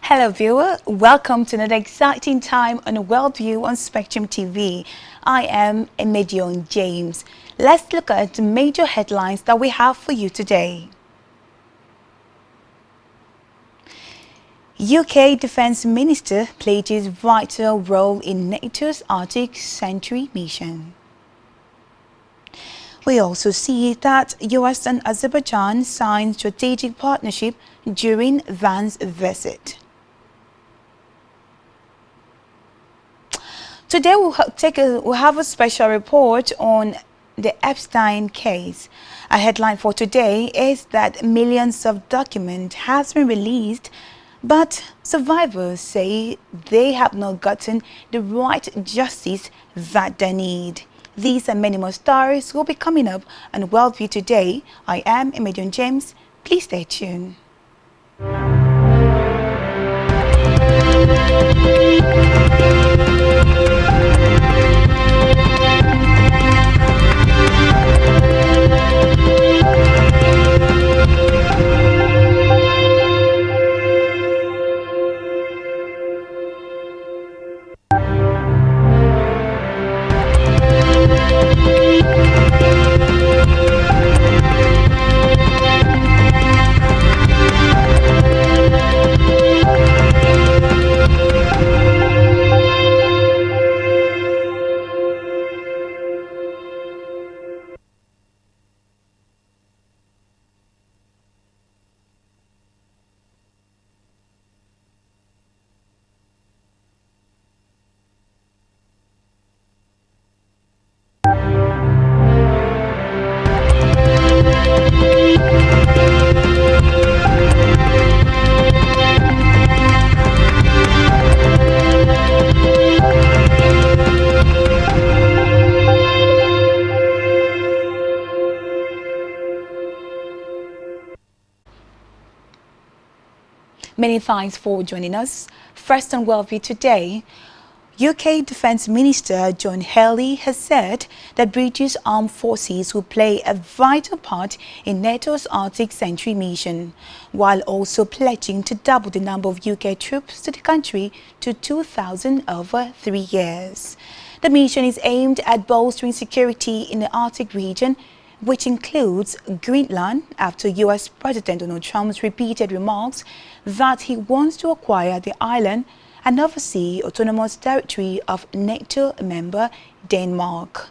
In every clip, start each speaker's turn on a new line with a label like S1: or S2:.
S1: Hello viewer, welcome to another exciting time on Worldview on Spectrum TV. I am Emedion James. Let's look at the major headlines that we have for you today. UK Defence Minister pledges vital role in NATO's Arctic Sentry mission. We also see that US and Azerbaijan signed strategic partnership during Van's visit. Today we'll have a special report on the Epstein case. A headline for today is that millions of documents has been released, but survivors say they have not gotten the right justice that they need. These and many more stories will be coming up on Worldview today. I am Emedion James. Please stay tuned. Many thanks for joining us. First on Worldview today, UK Defence Minister John Healey has said that British armed forces will play a vital part in NATO's Arctic Sentry mission, while also pledging to double the number of UK troops to the country to 2,000 over 3 years. The mission is aimed at bolstering security in the Arctic region, which includes Greenland, after US President Donald Trump's repeated remarks that he wants to acquire the island and oversee autonomous territory of NATO member Denmark.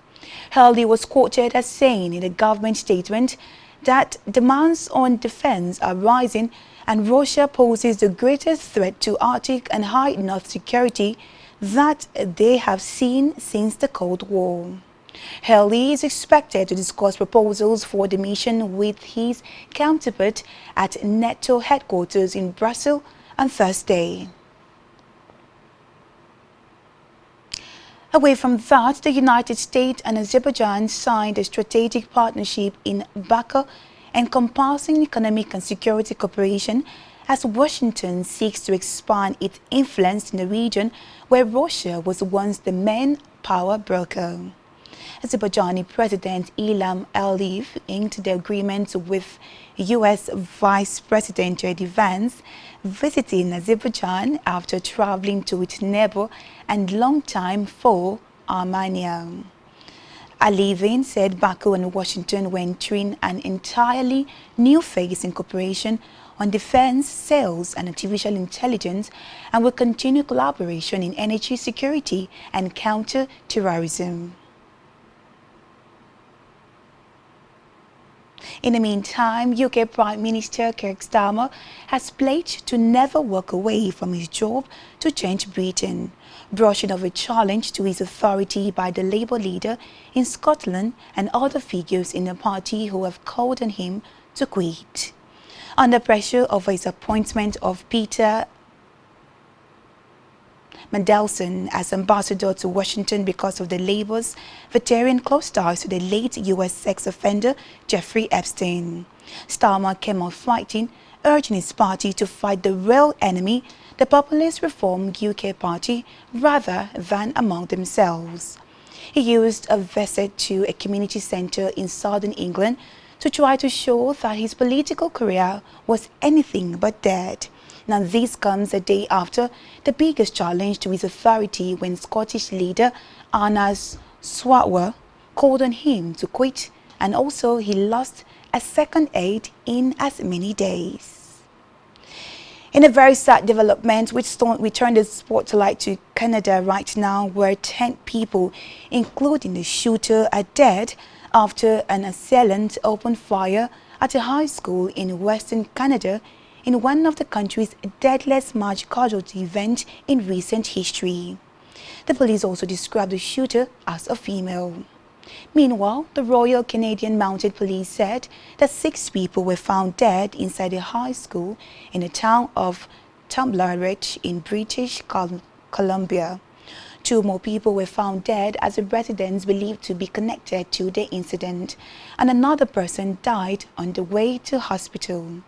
S1: Healey was quoted as saying in a government statement that demands on defense are rising and Russia poses the greatest threat to Arctic and High North security that they have seen since the Cold War. Healey is expected to discuss proposals for the mission with his counterpart at NATO headquarters in Brussels on Thursday. Away from that, the United States and Azerbaijan signed a strategic partnership in Baku encompassing economic and security cooperation as Washington seeks to expand its influence in the region where Russia was once the main power broker. Azerbaijani President Ilham Aliyev inked the agreement with U.S. Vice President J.D. Vance, visiting Azerbaijan after traveling to its neighbor and longtime foe, Armenia. Aliyev said Baku and Washington were entering an entirely new phase in cooperation on defense, sales, and artificial intelligence, and will continue collaboration in energy security and counter-terrorism. In the meantime, UK Prime Minister Keir Starmer has pledged to never walk away from his job to change Britain, brushing off a challenge to his authority by the Labour leader in Scotland and other figures in the party who have called on him to quit. Under pressure over his appointment of Peter Mandelson as ambassador to Washington because of the Labour's veteran close ties to the late U.S. sex offender Jeffrey Epstein. Starmer came out fighting, urging his party to fight the real enemy, the populist Reform UK party, rather than among themselves. He used a visit to a community centre in southern England to try to show that his political career was anything but dead. Now, this comes a day after the biggest challenge to his authority when Scottish leader Arna's Swatwa called on him to quit, and also he lost a second aide in as many days. In a very sad development, we turn the spotlight to Canada right now, where 10 people, including the shooter, are dead after an assailant opened fire at a high school in Western Canada in one of the country's deadliest mass casualty events in recent history. The police also described the shooter as a female. Meanwhile, the Royal Canadian Mounted Police said that 6 people were found dead inside a high school in the town of Tumbleridge in British Columbia. 2 more people were found dead as the residents believed to be connected to the incident, and another person died on the way to hospital.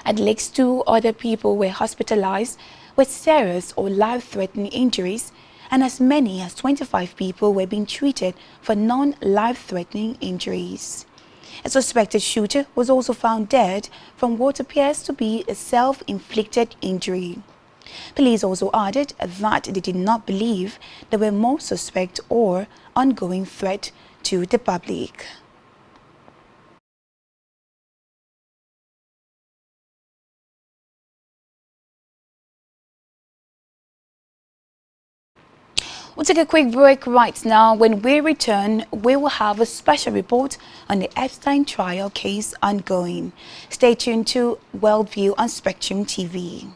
S1: At least 2 other people were hospitalized with serious or life-threatening injuries, and as many as 25 people were being treated for non-life-threatening injuries. A suspected shooter was also found dead from what appears to be a self-inflicted injury. Police also added that they did not believe there were more suspect or ongoing threat to the public. We'll take a quick break right now. When we return, we will have a special report on the Epstein trial case ongoing. Stay tuned to Worldview on Spectrum TV.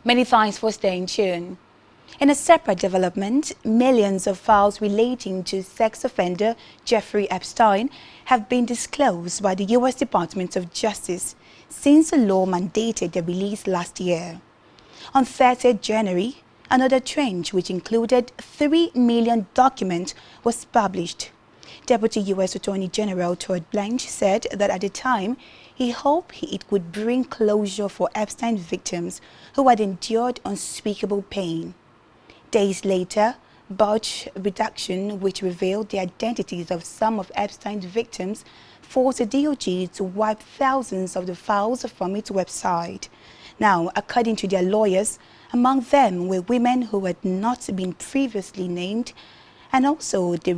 S1: Many thanks for staying tuned. In a separate development, millions of files relating to sex offender Jeffrey Epstein have been disclosed by the U.S. Department of Justice, since the law mandated their release last year. On 30th January, another tranche, which included 3 million documents, was published. Deputy U.S. Attorney General Todd Blanche said that at the time, he hoped it could bring closure for Epstein victims who had endured unspeakable pain. Days later, Bulge Reduction, which revealed the identities of some of Epstein's victims, forced the DOJ to wipe thousands of the files from its website. Now, according to their lawyers, among them were women who had not been previously named, and also the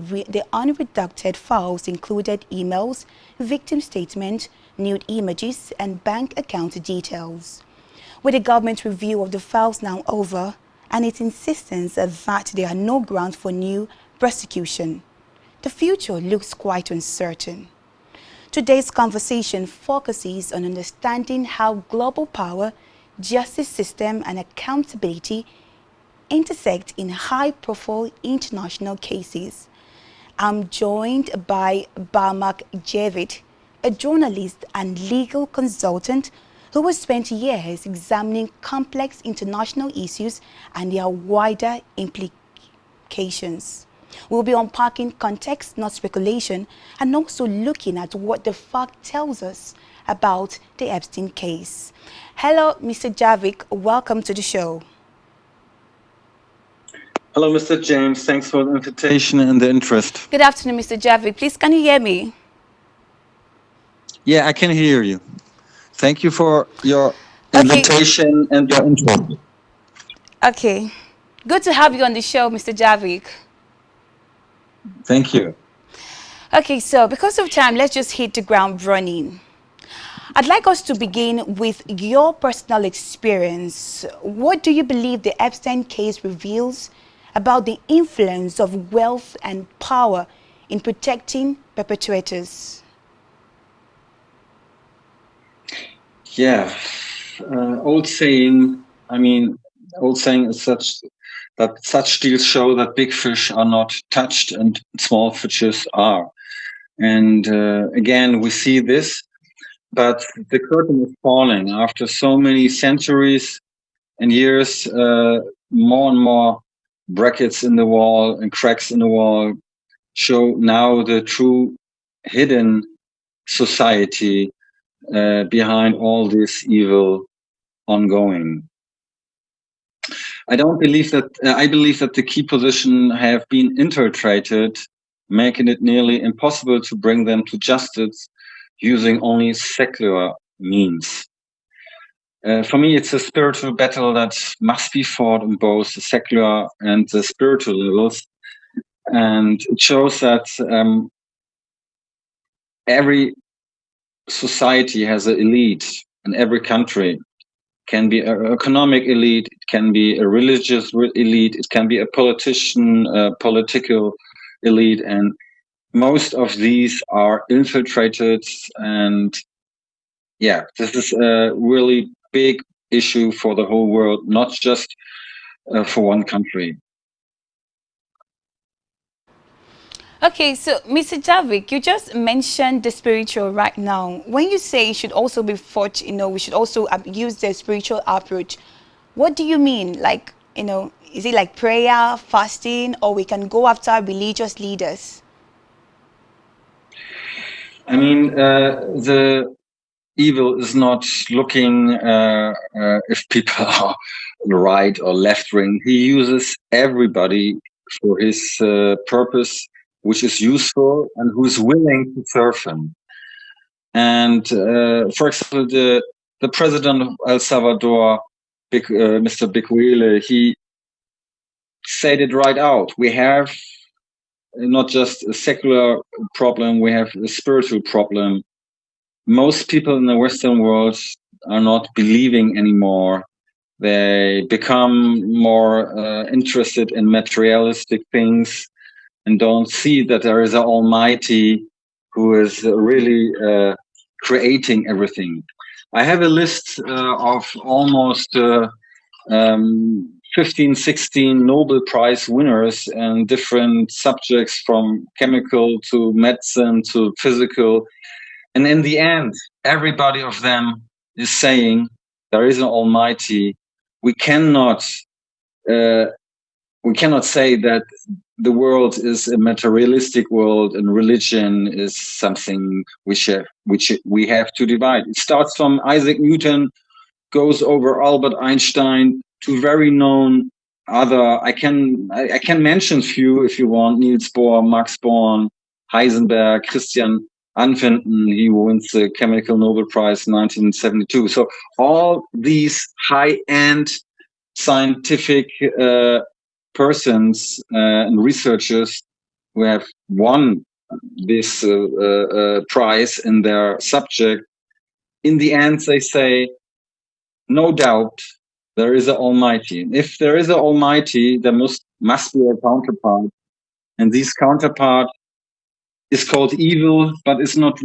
S1: unredacted files included emails, victim statements, nude images, and bank account details. With the government review of the files now over, and its insistence that there are no grounds for new prosecution, the future looks quite uncertain. Today's conversation focuses on understanding how global power, justice system, and accountability intersect in high-profile international cases. I'm joined by Barmak Javid, a journalist and legal consultant who has spent years examining complex international issues and their wider implications. We'll be unpacking context, not speculation, and also looking at what the fact tells us about the Epstein case. Hello, Mr. Javik. Welcome to the show.
S2: Hello, Mr. James. Thanks for the invitation and the interest.
S1: Good afternoon, Mr. Javik. Please, can you hear me?
S2: Yeah, I can hear you. Thank you for your invitation and your interest.
S1: Okay. Good to have you on the show, Mr. Javik.
S2: Thank you.
S1: Okay, so because of time, let's just hit the ground running. I'd like us to begin with your personal experience. What do you believe the Epstein case reveals about the influence of wealth and power in protecting perpetrators?
S2: Yeah, old saying is that such deals show that big fish are not touched and small fishes are. And again, we see this, but the curtain is falling. After so many centuries and years, more and more brackets in the wall and cracks in the wall show now the true hidden society behind all this evil ongoing. I believe that the key positions have been infiltrated, making it nearly impossible to bring them to justice using only secular means. For me, it's a spiritual battle that must be fought on both the secular and the spiritual levels. And it shows that every society has an elite, and every country can be an economic elite, it can be a religious elite, it can be a political elite, and most of these are infiltrated. And yeah, this is a really big issue for the whole world, not just for one country.
S1: Okay, so Mr. Javik, you just mentioned the spiritual right now. When you say it should also be fought, we should also use the spiritual approach. What do you mean? Like, is it like prayer, fasting, or we can go after religious leaders?
S2: I mean, the evil is not looking if people are right or left wing. He uses everybody for his purpose, which is useful and who's willing to serve him. And for example, the president of El Salvador, Mr. Bukele, he said it right out. We have not just a secular problem, we have a spiritual problem. Most people in the Western world are not believing anymore. They become more interested in materialistic things and don't see that there is an Almighty who is really creating everything. I have a list of almost 15, 16 Nobel Prize winners and different subjects from chemical to medicine to physical. And in the end, everybody of them is saying there is an Almighty, we cannot say that the world is a materialistic world and religion is something which we have to divide. It starts from Isaac Newton, goes over Albert Einstein to very known other. I can mention few if you want: Niels Bohr, Max Born, Heisenberg, Christian Anfinden. He wins the Chemical Nobel Prize in 1972. So all these high-end scientific persons and researchers who have won this prize in their subject, in the end they say, no doubt there is an Almighty. And if there is an Almighty, there must be a counterpart. And this counterpart is called evil, but it's not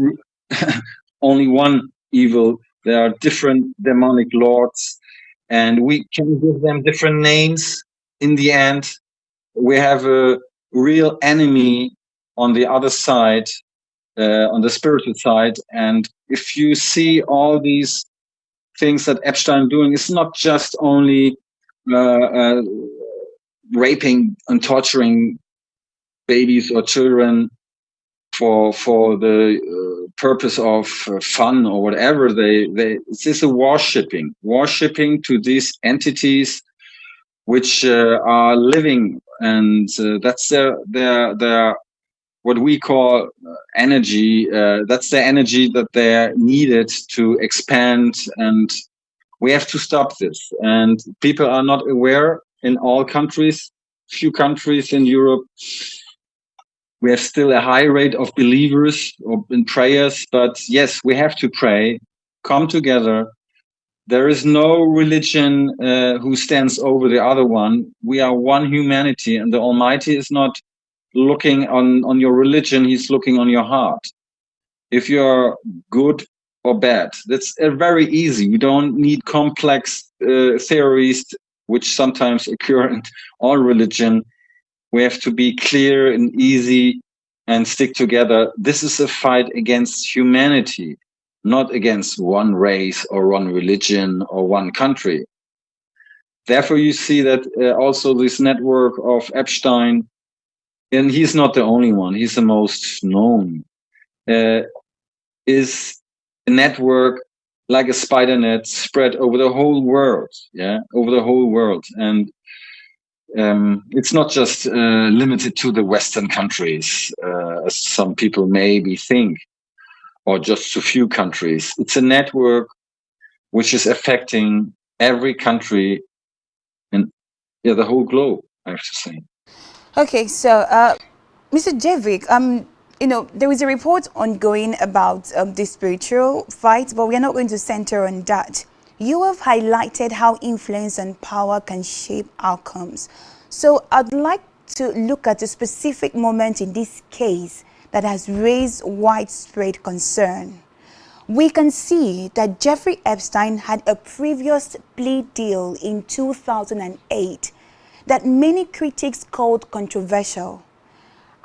S2: only one evil. There are different demonic lords, and we can give them different names. In the end, we have a real enemy on the other side, on the spiritual side. And if you see all these things that Epstein doing, it's not just only raping and torturing babies or children for the purpose of fun or whatever. This is a worshipping to these entities which are living, and that's their what we call energy. That's the energy that they're needed to expand, and we have to stop this. And people are not aware in all countries. Few countries in Europe, we have still a high rate of believers in prayers, but yes, we have to pray, come together. There is no religion who stands over the other one. We are one humanity, and the Almighty is not looking on your religion, he's looking on your heart. If you're good or bad, that's very easy. You don't need complex theories, which sometimes occur in all religion. We have to be clear and easy and stick together. This is a fight against humanity, not against one race or one religion or one country. Therefore, you see that also this network of Epstein, and he's not the only one, he's the most known, is a network like a spider net spread over the whole world, over the whole world. And it's not just limited to the Western countries, as some people maybe think, or just to few countries. It's a network which is affecting every country and the whole globe, I have to say.
S1: Okay, so Mr. Javik, there is a report ongoing about the spiritual fight, but we are not going to center on that. You have highlighted how influence and power can shape outcomes. So I'd like to look at a specific moment in this case that has raised widespread concern. We can see that Jeffrey Epstein had a previous plea deal in 2008 that many critics called controversial.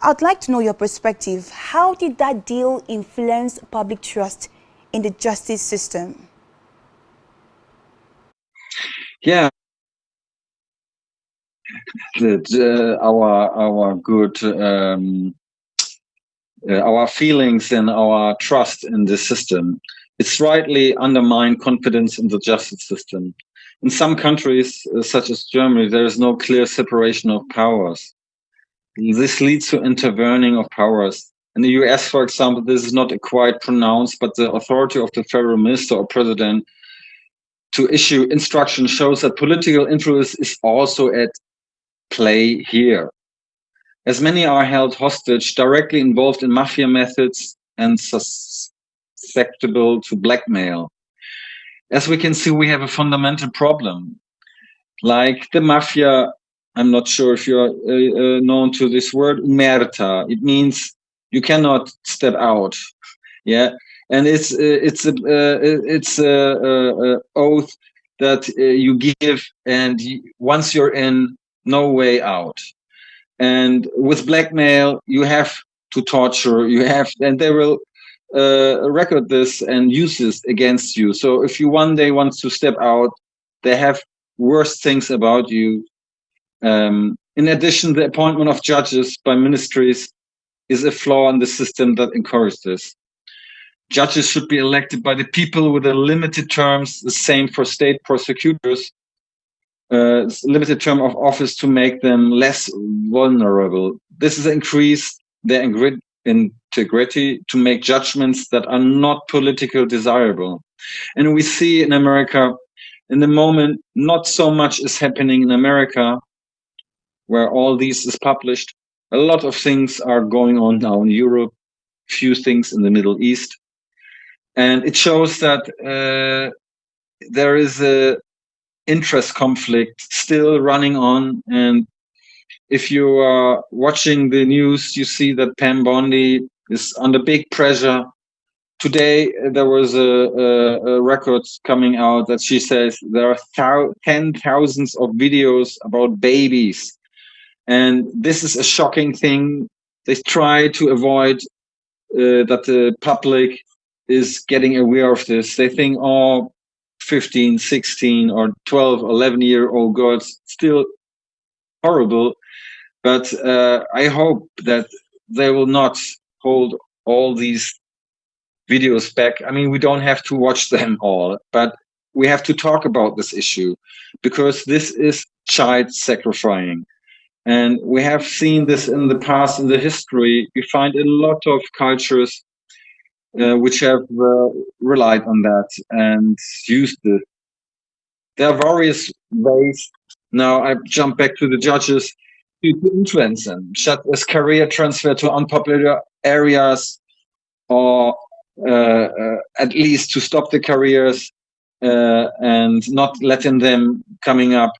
S1: I'd like to know your perspective. How did that deal influence public trust in the justice system?
S2: Yeah, that our good our feelings and our trust in the system, it's rightly undermined confidence in the justice system. In some countries, such as Germany, there is no clear separation of powers. This leads to intervening of powers. In the US, for example, this is not quite pronounced, but the authority of the federal minister or president to issue instructions shows that political influence is also at play here. As many are held hostage, directly involved in mafia methods and susceptible to blackmail. As we can see, we have a fundamental problem. Like the mafia, I'm not sure if you're known to this word, omerta. It means you cannot step out. Yeah, and it's a oath that you give, and once you're in, no way out. And with blackmail, you have to torture. And they will record this and use this against you. So if you one day want to step out, they have worse things about you. In addition, the appointment of judges by ministries is a flaw in the system that encourages this. Judges should be elected by the people with a limited terms, the same for state prosecutors, limited term of office to make them less vulnerable. This is increase their integrity to make judgments that are not politically desirable. And we see in America, in the moment, not so much is happening in America, where all this is published. A lot of things are going on now in Europe, few things in the Middle East. And it shows that there is a interest conflict still running on. And if you are watching the news, you see that Pam Bondi is under big pressure. Today, there was a record coming out that she says there are 10,000s of videos about babies. And this is a shocking thing. They try to avoid that the public is getting aware of this. They think, oh, 15, 16 or 12, 11-year-old girls, still horrible. But I hope that they will not hold all these videos back. I mean, we don't have to watch them all, but we have to talk about this issue because this is child sacrificing. And we have seen this in the past, in the history. We find a lot of cultures which have relied on that and used it. There are various ways. Now I jump back to the judges to influence them, such as career transfer to unpopular areas, or at least to stop the careers and not letting them coming up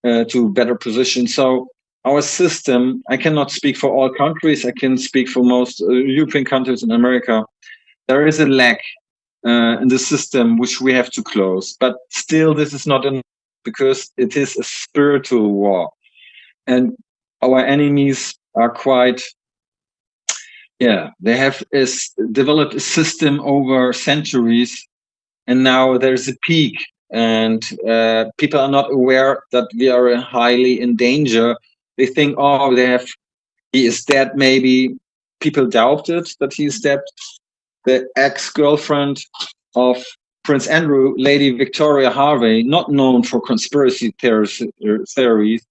S2: to better positions. So our system, I cannot speak for all countries, I can speak for most European countries in America. There is a lack in the system which we have to close. But still, this is not enough because it is a spiritual war. And our enemies are quite, they have developed a system over centuries. And now there's a peak. And people are not aware that we are highly in danger. They think, oh, he is dead maybe. People doubted that he is dead. The ex-girlfriend of Prince Andrew, Lady Victoria Harvey, not known for conspiracy theories,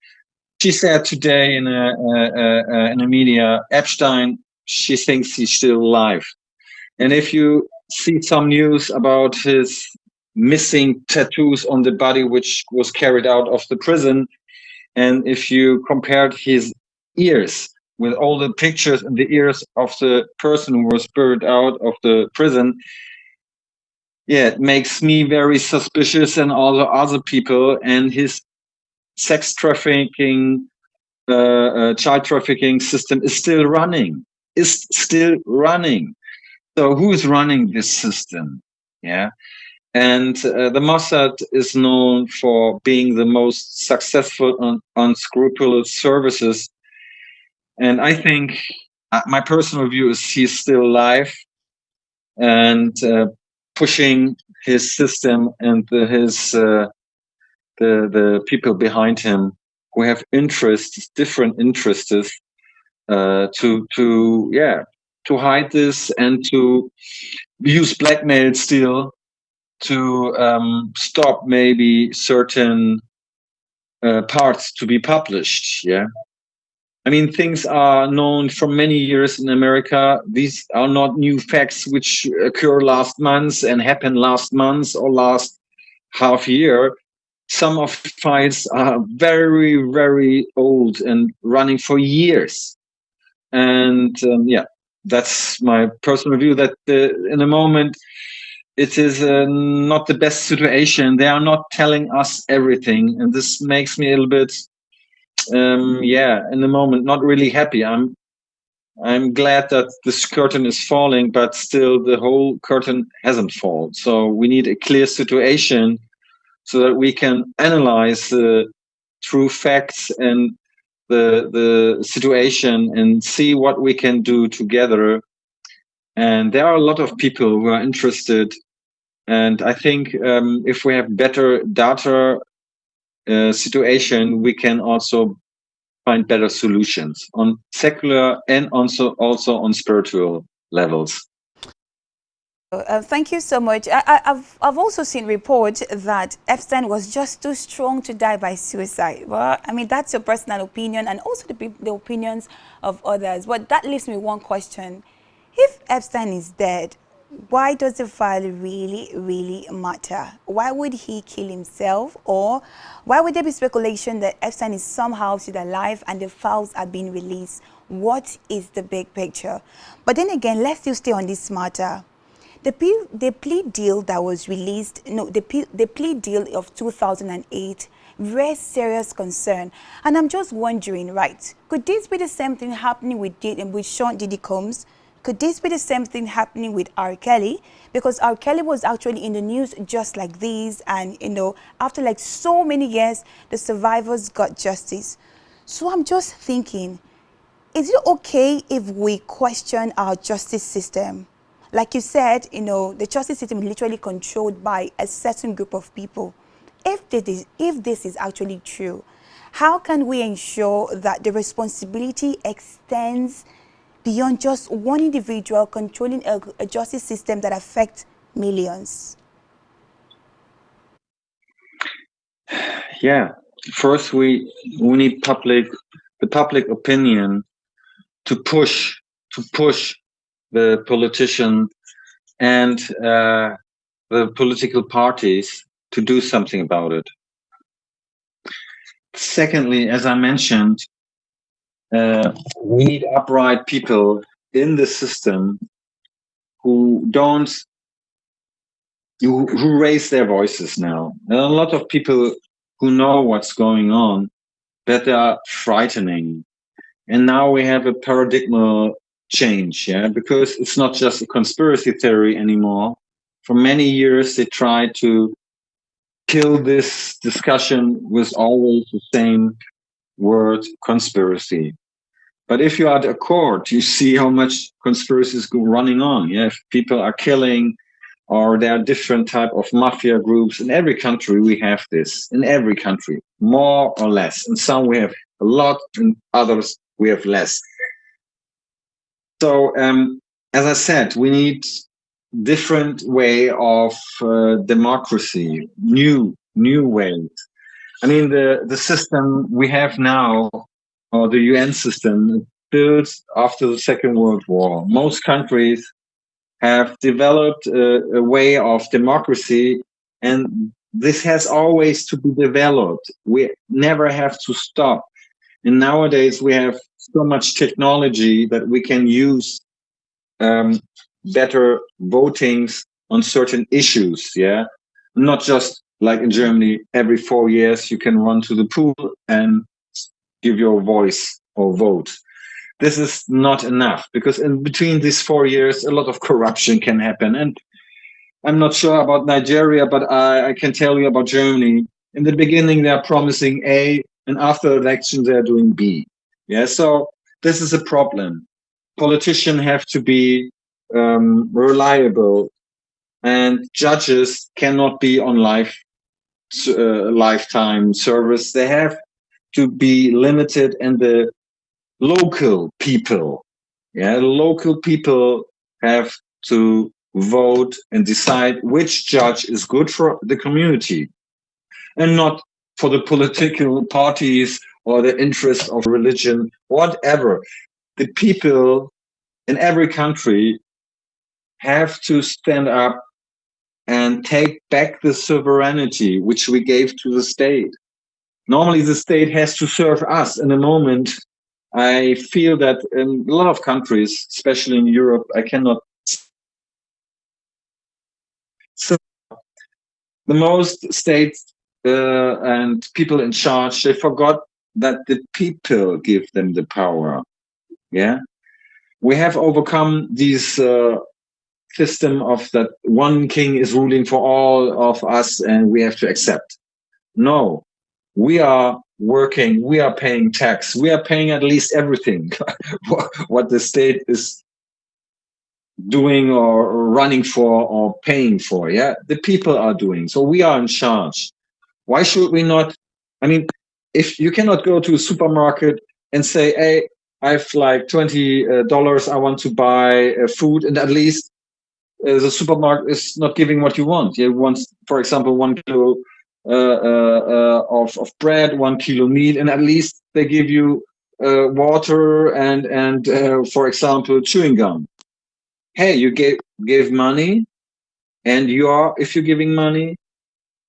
S2: she said today in a media, Epstein, she thinks he's still alive. And if you see some news about his missing tattoos on the body, which was carried out of the prison, and if you compared his ears with all the pictures in the ears of the person who was buried out of the prison, it makes me very suspicious and all the other people. And his sex trafficking, child trafficking system is still running. So who is running this system? Yeah. And the Mossad is known for being the most successful and unscrupulous services. And I think my personal view is he's still alive and pushing his system and the people behind him who have different interests, to hide this and to use blackmail still to stop maybe certain parts to be published. Yeah. I mean, things are known for many years in America. These are not new facts which occur last month and happened last month or last half year. Some of the files are very, very old and running for years. And that's my personal view, that in the moment, it is not the best situation. They are not telling us everything. And this makes me a little bit, in the moment, not really happy. I'm glad that this curtain is falling, but still the whole curtain hasn't fallen. So we need a clear situation so that we can analyze the true facts and the situation and see what we can do together. And there are a lot of people who are interested. And I think if we have better data situation, we can also find better solutions on secular and also on spiritual levels.
S1: Thank you so much. I've also seen reports that Epstein was just too strong to die by suicide. Well, I mean, that's your personal opinion and also the opinions of others. But that leaves me one question. If Epstein is dead, why does the file really matter? Why would he kill himself? Or why would there be speculation that Epstein is somehow still alive and the files are being released? What is the big picture? But then again, let's still stay on this matter. The plea deal that was released, the plea deal of 2008 raised serious concern. And I'm just wondering, right, could this be the same thing happening with Sean Diddy Combs? Could this be the same thing happening with R. Kelly? Because R. Kelly was actually in the news just like this, and after like so many years, the survivors got justice. So I'm just thinking, is it okay if we question our justice system? Like you said, the justice system is literally controlled by a certain group of people. If this is actually true, how can we ensure that the responsibility extends beyond just one individual controlling a justice system that affects millions?
S2: Yeah, first we need the public opinion to push the politician and the political parties to do something about it. Secondly, as I mentioned, we need upright people in the system who raise their voices now. There are a lot of people who know what's going on, but they are frightening. And now we have a paradigm change, because it's not just a conspiracy theory anymore. For many years, they tried to kill this discussion with always the same word, conspiracy. But if you are at a court, you see how much conspiracies go running on. If people are killing, or there are different type of mafia groups. In every country, we have this. In every country, more or less. In some, we have a lot, in others, we have less. So, as I said, we need different way of democracy, new ways. I mean, the system we have now, or the UN system, built after the Second World War. Most countries have developed a way of democracy, and this has always to be developed. We never have to stop. And nowadays we have so much technology that we can use better votings on certain issues. Not just like in Germany, every 4 years you can run to the pool and give your voice or vote. This is not enough, because in between these 4 years, a lot of corruption can happen. And I'm not sure about Nigeria, but I can tell you about Germany. In the beginning, they're promising A, and after election, they're doing B. So this is a problem. Politicians have to be reliable, and judges cannot be on lifetime service. They have to be limited, and the local people have to vote and decide which judge is good for the community and not for the political parties or the interest of religion, whatever. The people in every country have to stand up and take back the sovereignty which we gave to the state. Normally, the state has to serve us. In a moment, I feel that in a lot of countries, especially in Europe, I cannot. So the most states and people in charge, they forgot that the people give them the power. We have overcome these system of that one king is ruling for all of us and we have to accept. No, we are working, we are paying tax, we are paying at least everything what the state is doing or running for or paying for. Yeah, the people are doing. So we are in charge. Why should we not? I mean, if you cannot go to a supermarket and say, "Hey, I have like $20, I want to buy food," and at least the supermarket is not giving what you want. You want, for example, 1 kilo of bread, 1 kilo meat, and at least they give you water and for example, chewing gum. Hey, you give money, and if you're giving money,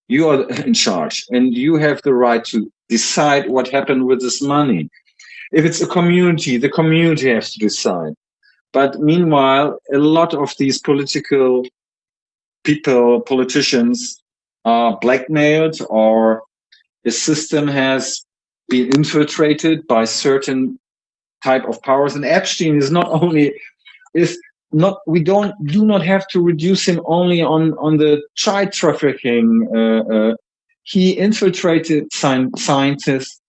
S2: you are in charge, and you have the right to decide what happened with this money. If it's a community, the community has to decide. But meanwhile, a lot of these politicians are blackmailed, or the system has been infiltrated by certain type of powers. And Epstein is not only is not we do not have to reduce him only on the child trafficking. He infiltrated scientists,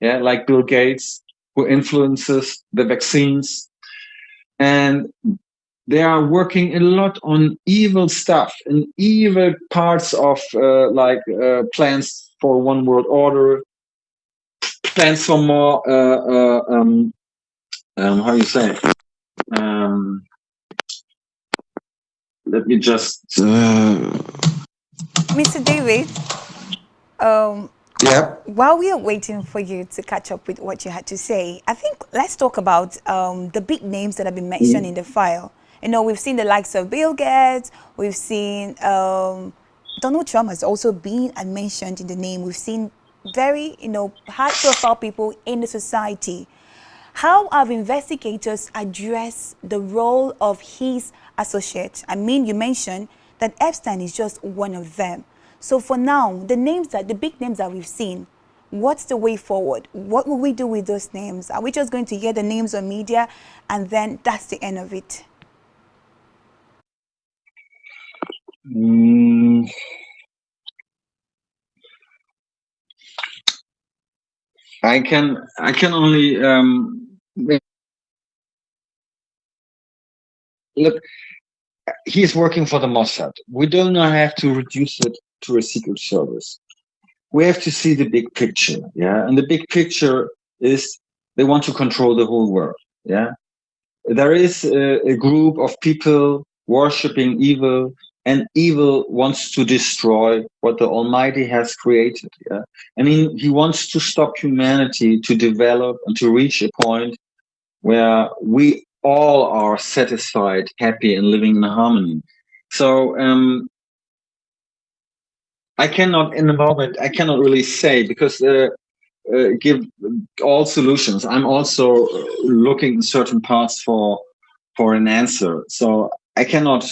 S2: yeah, like Bill Gates, who influences the vaccines, and they are working a lot on evil stuff and evil parts of plans for one world order, plans for more how you say let me just
S1: Mr. David,
S2: yeah.
S1: while we are waiting for you to catch up with what you had to say, I think let's talk about the big names that have been mentioned in the file. You know, we've seen the likes of Bill Gates, we've seen Donald Trump has also been mentioned in the name. We've seen very, high-profile people in the society. How have investigators addressed the role of his associates? I mean, you mentioned that Epstein is just one of them. So for now, the big names that we've seen, what's the way forward? What will we do with those names? Are we just going to hear the names on media and then that's the end of it?
S2: I can only look. He's working for the Mossad. We do not have to reduce it to a secret service. We have to see the big picture, yeah. And the big picture is they want to control the whole world, yeah. There is a group of people worshipping evil, and evil wants to destroy what the Almighty has created. Yeah? I mean, he wants to stop humanity to develop and to reach a point where we all are satisfied, happy, and living in harmony. So I cannot, in the moment, I cannot really say, because give all solutions. I'm also looking in certain parts for an answer. So I cannot.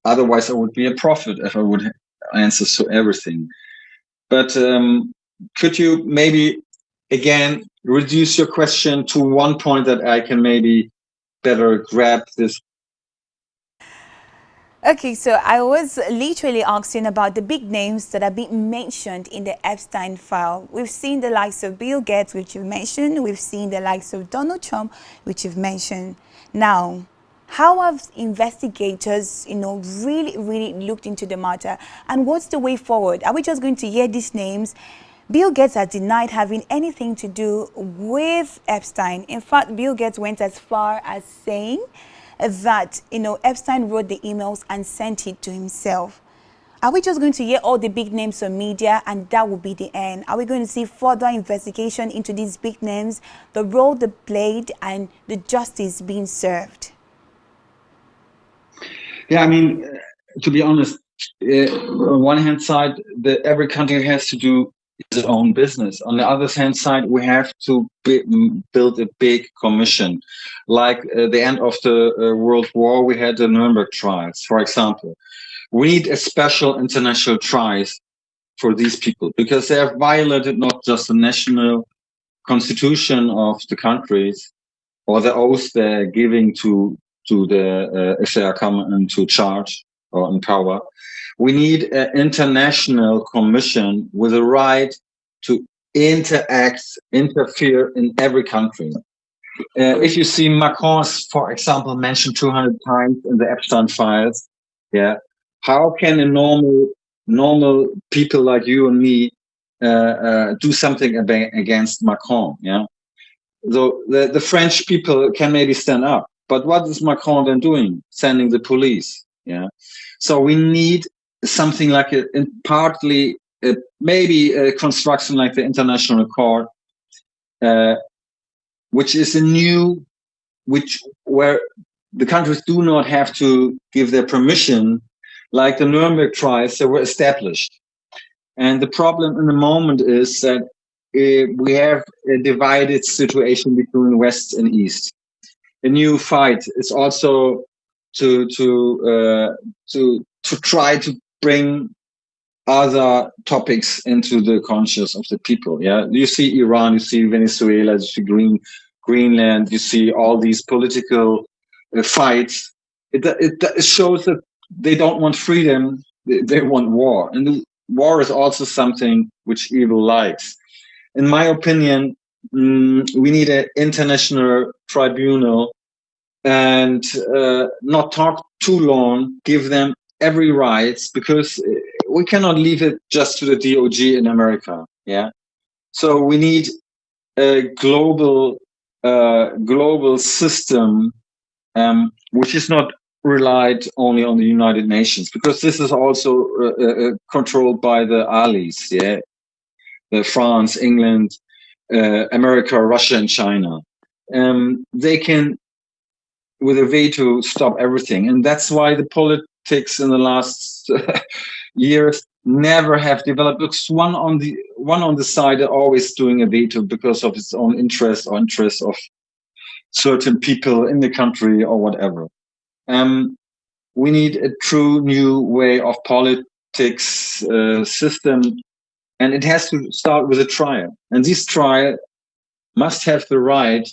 S2: Otherwise, I would be a prophet if I would answer to everything. But could you maybe again reduce your question to one point that I can maybe better grab this?
S1: Okay, so I was literally asking about the big names that are being mentioned in the Epstein file. We've seen the likes of Bill Gates, which you've mentioned. We've seen the likes of Donald Trump, which you've mentioned. Now, how have investigators, really looked into the matter? And what's the way forward? Are we just going to hear these names? Bill Gates has denied having anything to do with Epstein. In fact, Bill Gates went as far as saying that, Epstein wrote the emails and sent it to himself. Are we just going to hear all the big names on media and that will be the end? Are we going to see further investigation into these big names, the role they played, and the justice being served?
S2: Yeah, I mean, to be honest, on one hand side, every country has to do its own business. On the other hand side, we have to build a big commission. Like the end of the World War, we had the Nuremberg trials, for example. We need a special international trials for these people, because they have violated not just the national constitution of the countries or the oath they're giving to the if they are coming into charge or in power. We need an international commission with a right to interfere in every country. If you see Macron's, for example, mentioned 200 times in the Epstein files, yeah, how can a normal people like you and me do something against Macron? Yeah, so the French people can maybe stand up, but what is Macron then doing? Sending the police. Yeah, so we need something like partly maybe a construction like the International Court, which is a new, where the countries do not have to give their permission, like the Nuremberg trials that were established. And the problem in the moment is that we have a divided situation between West and East. A new fight is also to try to bring other topics into the conscious of the people. Yeah, you see Iran, you see Venezuela, you see Greenland, you see all these political fights. It shows that they don't want freedom; they want war, and war is also something which evil likes. In my opinion, we need an international tribunal and not talk too long, give them every rights, because we cannot leave it just to the DOJ in America. Yeah. So we need a global system, which is not relied only on the United Nations, because this is also controlled by the allies. Yeah. France, England, America, Russia, and China. They can, with a veto, stop everything. And that's why the politics in the last years never have developed. Because one on the side are always doing a veto because of its own interest or interest of certain people in the country or whatever. We need a true new way of politics system, and it has to start with a trial. And this trial must have the right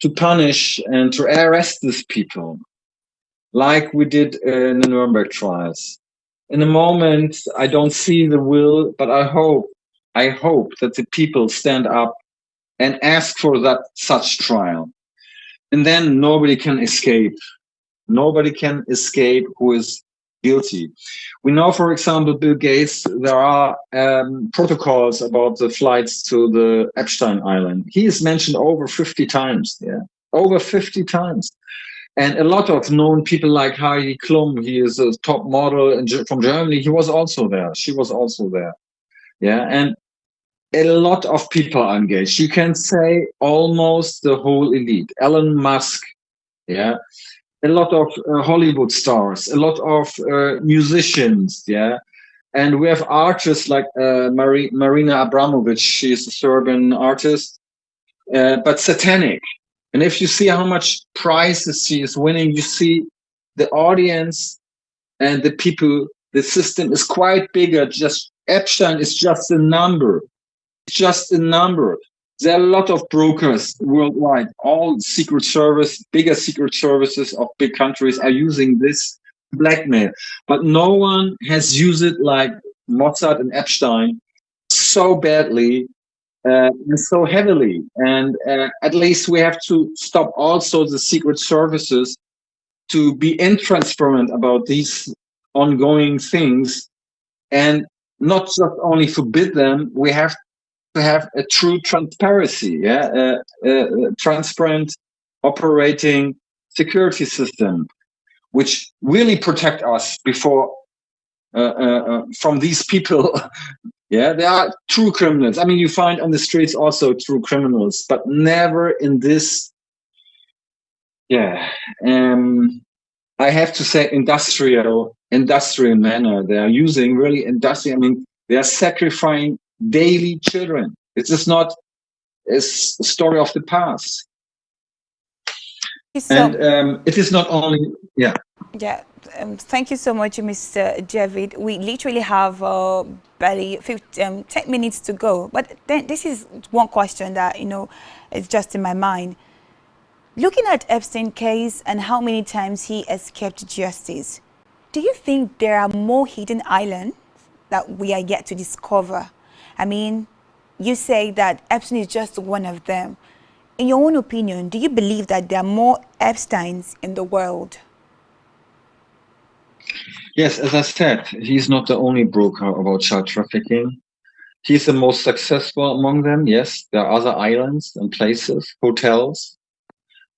S2: to punish and to arrest these people, like we did in the Nuremberg trials. In the moment, I don't see the will, but I hope that the people stand up and ask for such trial. And then nobody can escape. Nobody can escape who is guilty. We know, for example, Bill Gates, there are protocols about the flights to the Epstein Island. He is mentioned over 50 times. Yeah, over 50 times. And a lot of known people like Heidi Klum, he is a top model from Germany. He was also there. She was also there. Yeah, and a lot of people are engaged. You can say almost the whole elite. Elon Musk, yeah, a lot of Hollywood stars, a lot of musicians, yeah. And we have artists like Marina Abramovic. She's a Serbian artist, but satanic. And if you see how much prizes she is winning, you see the audience and the people, the system is quite bigger. Just Epstein is just a number. It's just a number. There are a lot of brokers worldwide. All bigger secret services of big countries are using this blackmail. But no one has used it like Mossad and Epstein so badly and so heavily. And at least we have to stop also the secret services to be intransparent about these ongoing things, and not just only forbid them. We have to have a true transparency, transparent operating security system, which really protect us before from these people. Yeah, they are true criminals. I mean, you find on the streets also true criminals, but never in this. Yeah, I have to say industrial manner. They are using really industrial. I mean, they are sacrificing daily children. It is not a story of the past. And it is not only, yeah.
S1: Yeah, thank you so much, Mr. Javid. We literally have barely 10 minutes to go. But then this is one question that, is just in my mind. Looking at Epstein's case and how many times he escaped justice, do you think there are more hidden islands that we are yet to discover? I mean, you say that Epstein is just one of them. in your own opinion, do you believe that there are more Epsteins in the world?
S2: Yes, as I said, he's not the only broker about child trafficking. He's the most successful among them. Yes, there are other islands and places, hotels,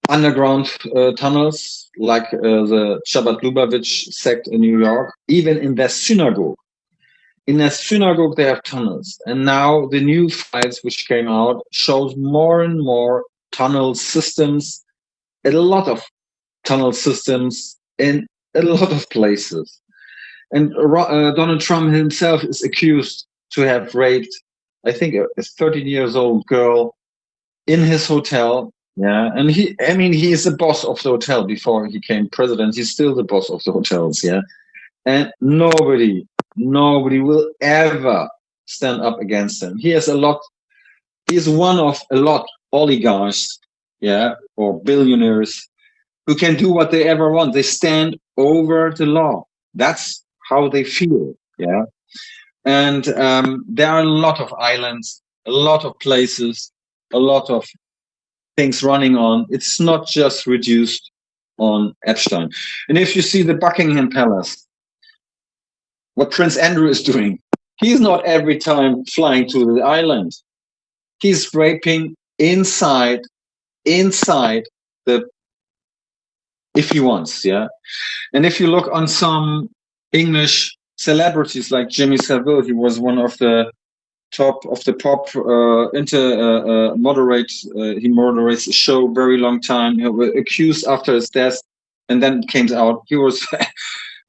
S2: underground tunnels, like the Chabad Lubavitch sect in New York. Even in their synagogue. In their synagogue, they have tunnels. And now the new files which came out shows more and more tunnel systems, a lot of tunnel systems in a lot of places. And Donald Trump himself is accused to have raped, I think, a 13 years old girl in his hotel. Yeah. And he is the boss of the hotel before he became president. He's still the boss of the hotels. Yeah. And nobody will ever stand up against him. He is one of a lot oligarchs, yeah, or billionaires who can do what they ever want. They stand over the law. That's how they feel, yeah. And there are a lot of islands, a lot of places, a lot of things running on. It's not just reduced on Epstein. And if you see the Buckingham Palace, what Prince Andrew is doing, he's not every time flying to the island. He's raping inside the, if he wants, yeah. And if you look on some English celebrities like Jimmy Savile, he was one of the top of the pop he moderates a show very long time. He was accused after his death, and then it came out he was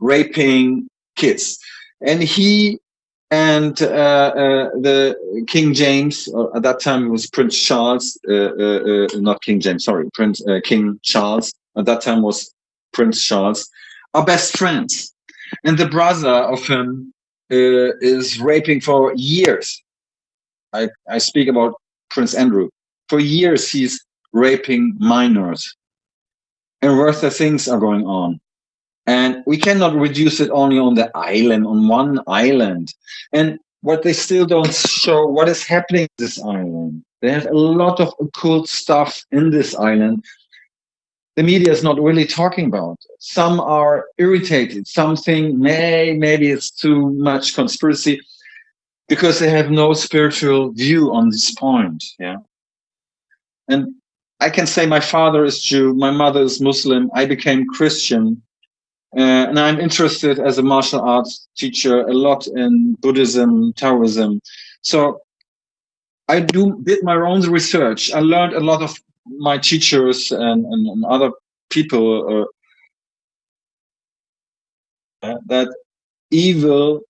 S2: raping kids. And he and the King James, at that time it was Prince Charles, not King James, sorry, King Charles. At that time was Prince Charles, are best friends. And the brother of him is raping for years. I speak about Prince Andrew. For years he's raping minors. And worse things are going on. And we cannot reduce it only on the island, on one island. And what they still don't show, what is happening on this island. They have a lot of occult stuff in this island. The media is not really talking about. Some are irritated. Something maybe it's too much conspiracy because they have no spiritual view on this point. Yeah. And I can say my father is Jew, my mother is Muslim. I became Christian. And I'm interested as a martial arts teacher a lot in Buddhism, Taoism. So I did my own research. I learned a lot of my teachers and other people that evil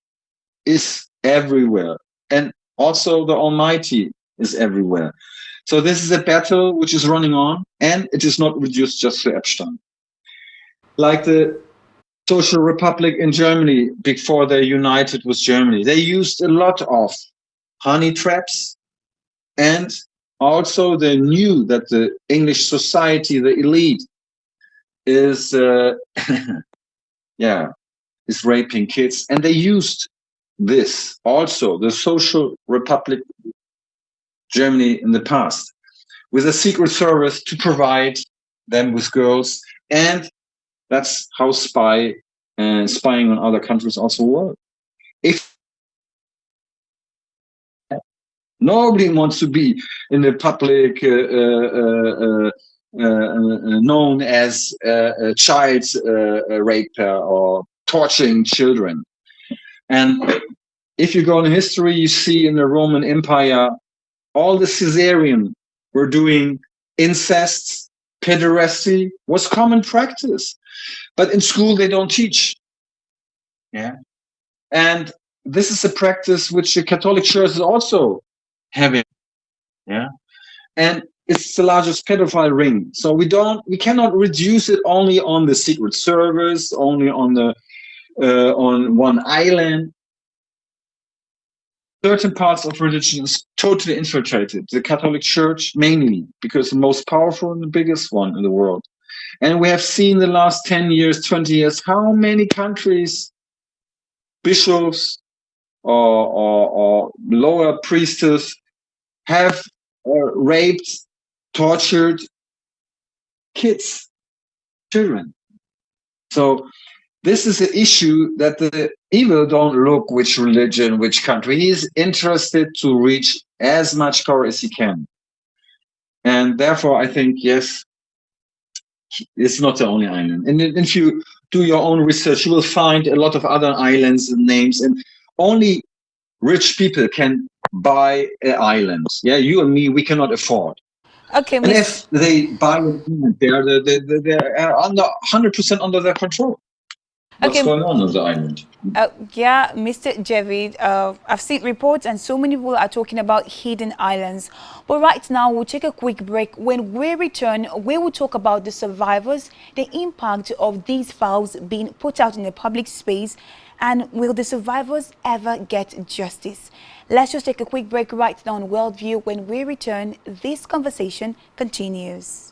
S2: is everywhere. And also the Almighty is everywhere. So this is a battle which is running on, and it is not reduced just to Epstein. Like the Social Republic in Germany, before they united with Germany, they used a lot of honey traps, and also they knew that the English society, the elite, is is raping kids, and they used this also, the Social Republic Germany in the past, with a secret service to provide them with girls, and that's how spying on other countries also work. If nobody wants to be in the public known as a child raper or torturing children. And if you go in history, you see in the Roman Empire, all the Caesarian were doing incest, pederasty was common practice. But in school, they don't teach. Yeah. And this is a practice which the Catholic Church is also having. Yeah. And it's the largest pedophile ring. So we cannot reduce it only on the Secret Service, only on the on one island. Certain parts of religion is totally infiltrated. The Catholic Church mainly, because the most powerful and the biggest one in the world. And we have seen the last 10 years, 20 years, how many countries, bishops or lower priestess have raped tortured kids, children. So this is an issue that the evil don't look which religion, which country. He is interested to reach as much power as he can. And therefore, I think, yes, it's not the only island. And if you do your own research, you will find a lot of other islands and names. And only rich people can buy an island. Yeah, you and me, we cannot afford.
S1: Okay,
S2: And
S1: Miss.
S2: if they buy an island, they're under 100% under their control. What's
S1: Okay,
S2: going on the island?
S1: yeah, Mr. Javid, I've seen reports and so many people are talking about hidden islands. But right now, we'll take a quick break. When we return, we will talk about the survivors, the impact of these files being put out in the public space, and will the survivors ever get justice? Let's just take a quick break right now on Worldview. When we return, this conversation continues.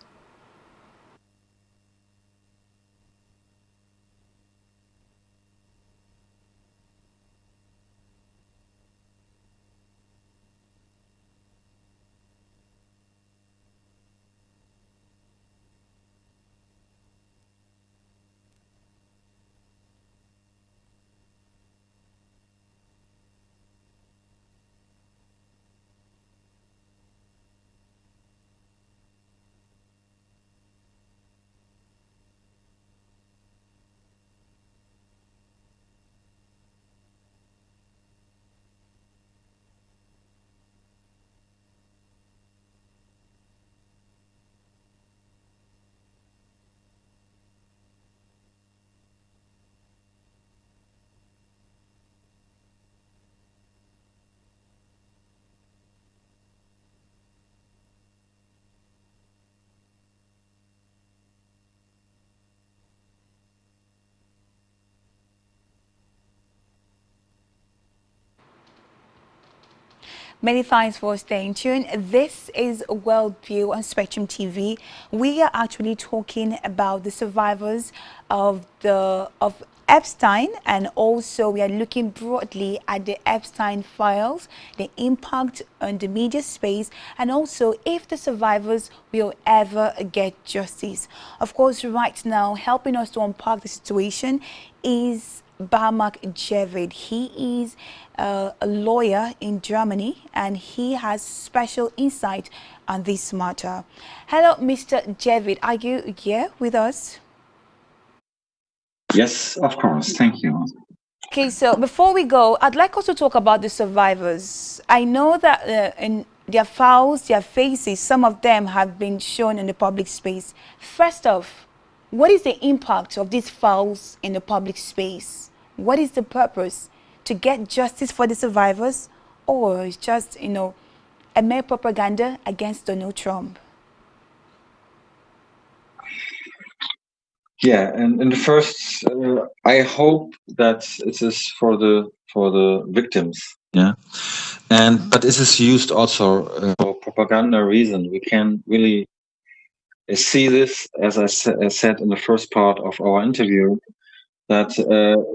S1: Many thanks for staying tuned. This is Worldview on Spectrum TV. We are actually talking about the survivors of Epstein, and also we are looking broadly at the Epstein files, the impact on the media space, and also if the survivors will ever get justice. Of course, right now, helping us to unpack the situation is Barmak Javid. He is a lawyer in Germany, and he has special insight on this matter. Hello, Mr. Javid. Are you here with us?
S2: Yes, of course. Thank you.
S1: Okay, so before we go, I'd like us to talk about the survivors. I know that in their files, their faces, some of them have been shown in the public space. First off, what is the impact of these files in the public space? What is the purpose? To get justice for the survivors, or it's just, a mere propaganda against Donald Trump?
S2: Yeah, and in the first, I hope that it is for the victims. Yeah, but this is used also for propaganda reason. We can really see this, as I said in the first part of our interview, that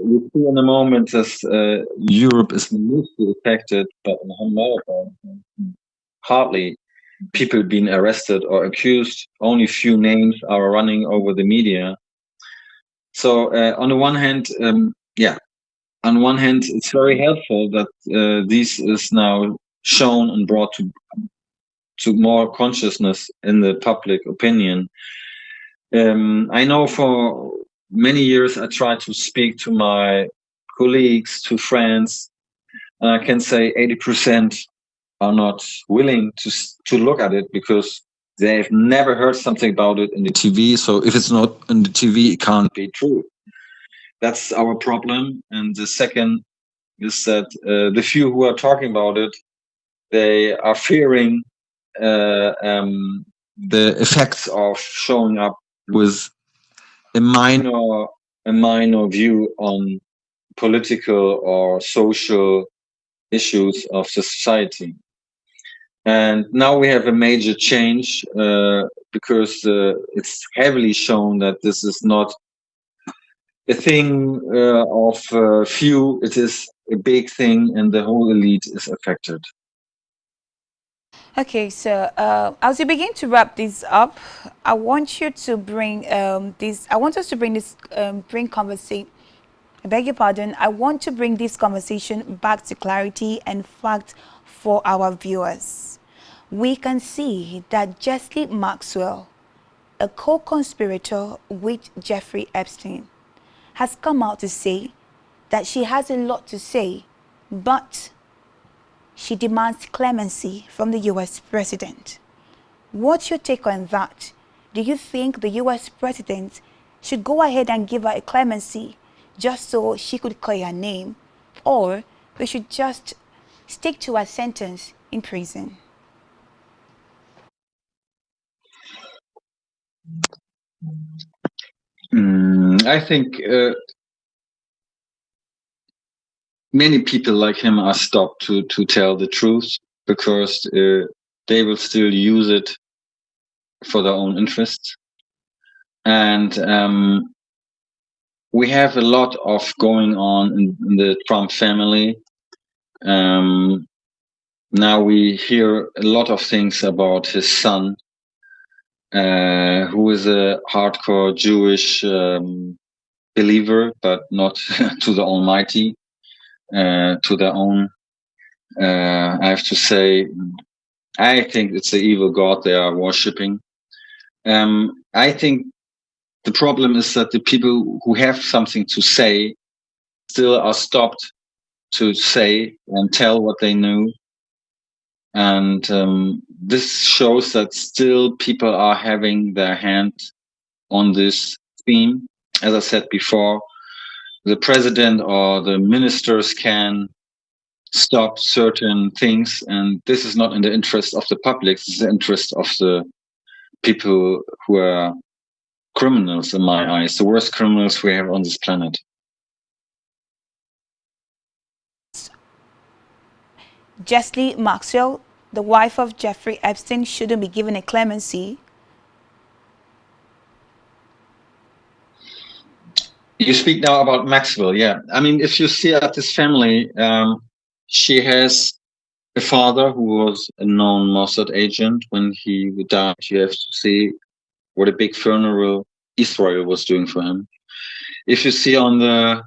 S2: we see in a moment that Europe is mostly affected, but in America, hardly people being arrested or accused. Only few names are running over the media. So on the one hand, on one hand, it's very helpful that this is now shown and brought to more consciousness in the public opinion. I know for many years I tried to speak to my colleagues, to friends, and I can say 80% are not willing to look at it because they've never heard something about it in the TV. So if it's not in the TV, it can't be true. That's our problem. And the second is that the few who are talking about it, they are fearing the effects of showing up with a minor view on political or social issues of society. And now we have a major change because it's heavily shown that this is not a thing of few, it is a big thing, and the whole elite is affected.
S1: Okay, so as we begin to wrap this up, I want you to bring this. I want us to bring this bring conversation. I beg your pardon. I want to bring this conversation back to clarity and fact for our viewers. We can see that Jessie Maxwell, a co-conspirator with Jeffrey Epstein, has come out to say that she has a lot to say, but she demands clemency from the US president. What's your take on that? Do you think the US president should go ahead and give her a clemency just so she could clear her name, or we should just stick to her sentence in prison?
S2: I think many people like him are stopped to tell the truth, because they will still use it for their own interests. And we have a lot of going on in the Trump family. Now we hear a lot of things about his son, who is a hardcore Jewish believer, but not to the Almighty, to their own. I have to say, I think it's the evil god they are worshipping. I think the problem is that the people who have something to say still are stopped to say and tell what they knew. And this shows that still people are having their hand on this theme. As I said before, the president or the ministers can stop certain things, and this is not in the interest of the public, it's the interest of the people who are criminals, in my eyes, the worst criminals we have on this planet.
S1: Jessie Maxwell, the wife of Jeffrey Epstein, shouldn't be given a clemency.
S2: You speak now about Maxwell, yeah. I mean, if you see at this family, she has a father who was a known Mossad agent. When he died, you have to see what a big funeral Israel was doing for him. If you see on the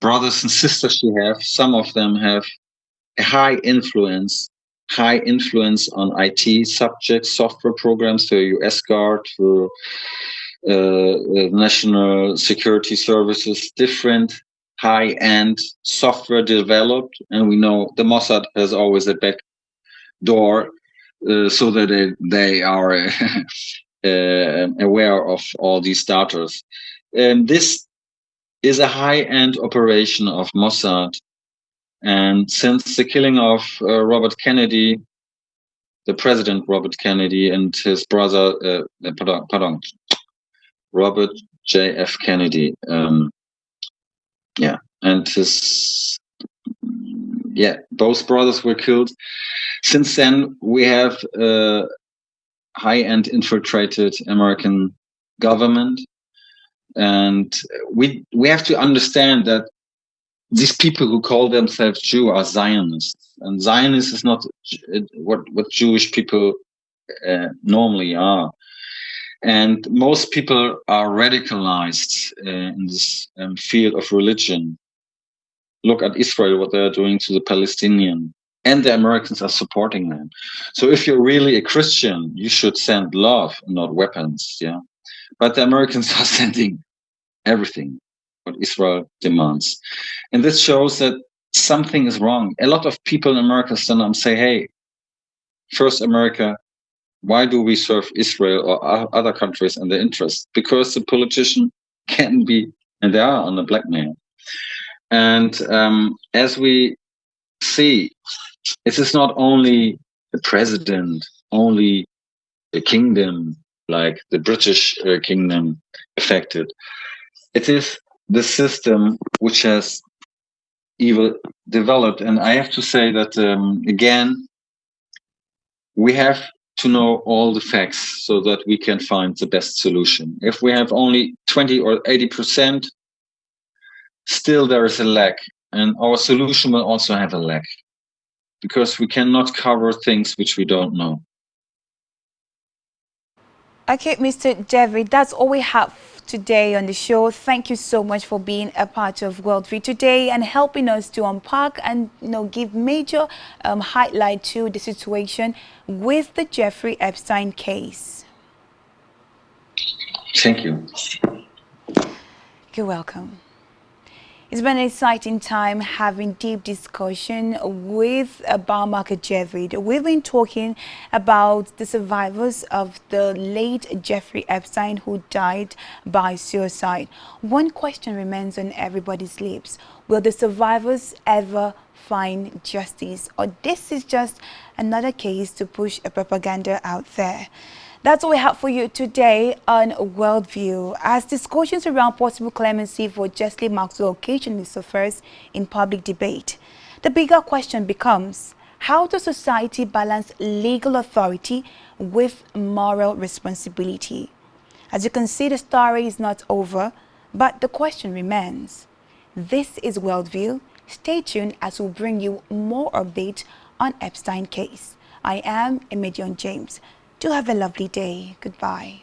S2: brothers and sisters she have, some of them have a high influence on IT subjects, software programs for US Guard, for national security services, different high-end software developed. And we know the Mossad has always a back door, so that they are aware of all these starters. This is a high-end operation of Mossad. And since the killing of Robert Kennedy, the President Robert Kennedy, and his brother, Robert J.F. Kennedy, and both brothers were killed. Since then, we have a high-end infiltrated American government, and we have to understand that these people who call themselves Jew are Zionists, and Zionist is not what Jewish people normally are. And most people are radicalized in this field of religion. Look at Israel, what they are doing to the Palestinian, and the Americans are supporting them. So if you're really a Christian, you should send love, not weapons. Yeah, but the Americans are sending everything what Israel demands. And this shows that something is wrong. A lot of people in America stand up and say, hey, first America, why do we serve Israel or other countries and their interests? Because the politician can be, and they are on the blackmail. And as we see, it is not only the president, only the kingdom, like the British kingdom affected. It is the system which has evil developed. And I have to say that, again, we have to know all the facts so that we can find the best solution. If we have only 20 or 80%, still there is a lack, and our solution will also have a lack. because we cannot cover things which we don't know.
S1: Okay, Mr. Jeffrey, that's all we have today on the show. Thank you so much for being a part of Worldview today and helping us to unpack and give major highlight to the situation with the Jeffrey Epstein case.
S2: Thank you.
S1: You're welcome. It's been an exciting time having deep discussion with Barmarker Jeffrey. We've been talking about the survivors of the late Jeffrey Epstein who died by suicide. One question remains on everybody's lips. Will the survivors ever find justice? Or this is just another case to push a propaganda out there? That's all we have for you today on Worldview. As discussions around possible clemency for Ghislaine Maxwell occasionally suffers in public debate, the bigger question becomes, how does society balance legal authority with moral responsibility? As you can see, the story is not over, but the question remains. This is Worldview. Stay tuned as we'll bring you more updates on Epstein case. I am Emedion James. Do have a lovely day. Goodbye.